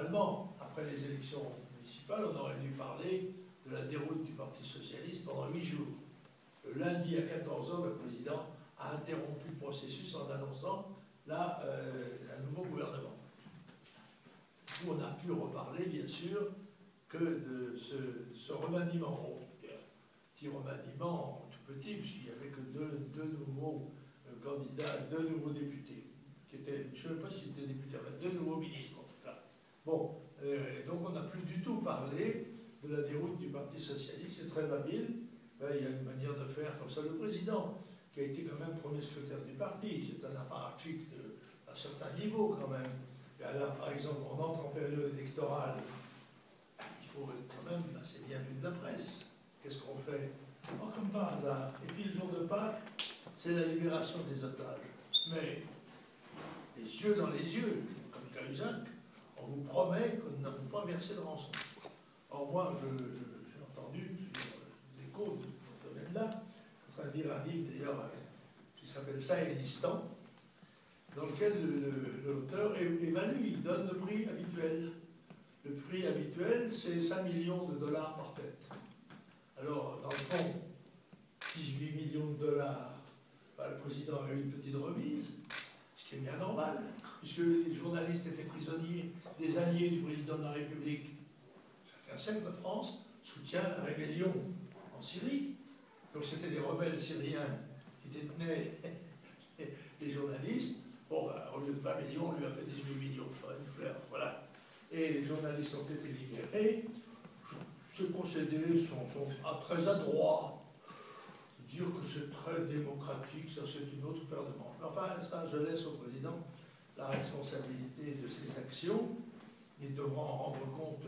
normalement, après les élections municipales, on aurait dû parler de la déroute du Parti socialiste pendant 8 jours. Le lundi à 14 h, le président a interrompu le processus en annonçant un nouveau gouvernement. Nous, on a pu reparler, bien sûr, que de ce remaniement. Un petit remaniement tout petit, puisqu'il n'y avait que deux nouveaux candidats, deux nouveaux députés, qui étaient, je ne sais pas s'ils étaient députés, enfin, deux nouveaux ministres en tout cas. Bon, donc on n'a plus du tout parlé de la déroute du Parti socialiste, c'est très habile. Il y a une manière de faire comme ça. Le président, qui a été quand même premier secrétaire du parti, c'est un apparatchik d'un certain niveau quand même. Et là, par exemple, on entre en période électorale, il faut quand même, c'est bien vu de la presse. Qu'est-ce qu'on fait? Oh, comme par hasard. Et puis le jour de Pâques, c'est la libération des otages. Mais, les yeux dans les yeux, comme Cahuzac, on vous promet que nous n'avons pas versé de rançon. Or, moi, j'ai entendu l'écho de ce domaine-là, en train de lire un livre d'ailleurs qui s'appelle Sahélistan, dans lequel l'auteur évalue, il donne le prix habituel. Le prix habituel, c'est 5 millions de dollars par tête. Alors, dans le fond, 18 millions de dollars, le président a eu une petite remise, ce qui est bien normal, puisque les journalistes étaient prisonniers des alliés du président de la République. Chacun sait que la France soutient la rébellion en Syrie. Donc c'était des rebelles syriens qui détenaient les journalistes. Bon, au lieu de 20 millions, on lui a fait 18 millions, une fleur, voilà. Et les journalistes ont été libérés. Ces procédés sont très adroits. Dire que c'est très démocratique, ça c'est une autre paire de manches. Mais enfin, ça, je laisse au président la responsabilité de ses actions. Il devra en rendre compte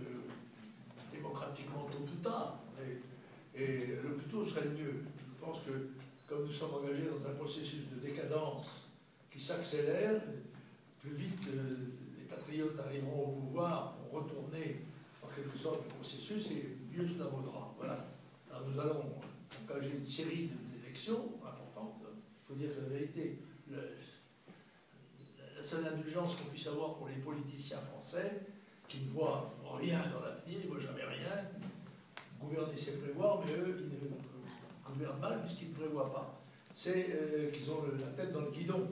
démocratiquement tôt ou tard. Et le plus tôt serait le mieux. Je pense que, comme nous sommes engagés dans un processus de décadence qui s'accélère, plus vite les patriotes arriveront au pouvoir pour retourner en quelque sorte le processus, et mieux cela vaudra. Voilà. Alors nous allons engager une série d'élections importantes. Il faut dire la vérité. La seule indulgence qu'on puisse avoir pour les politiciens français, qui ne voient rien dans l'avenir, ils ne voient jamais rien. Gouverner, c'est prévoir, mais eux, ils ne gouvernent mal puisqu'ils ne prévoient pas. C'est qu'ils ont la tête dans le guidon.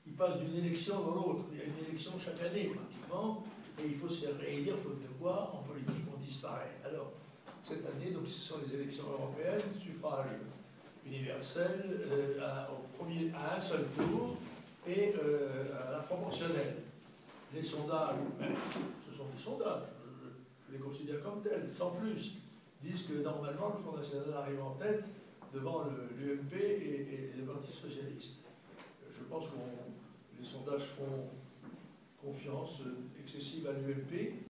Ils passent d'une élection dans l'autre. Il y a une élection chaque année, pratiquement, et il faut se faire réélire, faute de quoi, en politique, on disparaît. Alors, cette année, donc, ce sont les élections européennes, suffrage universel, à un seul tour, et à la proportionnelle. Les sondages, même, ce sont des sondages, je les considère comme tels, sans plus, disent que normalement le Front National arrive en tête devant l'UMP et le Parti Socialiste. Je pense que les sondages font confiance excessive à l'UMP,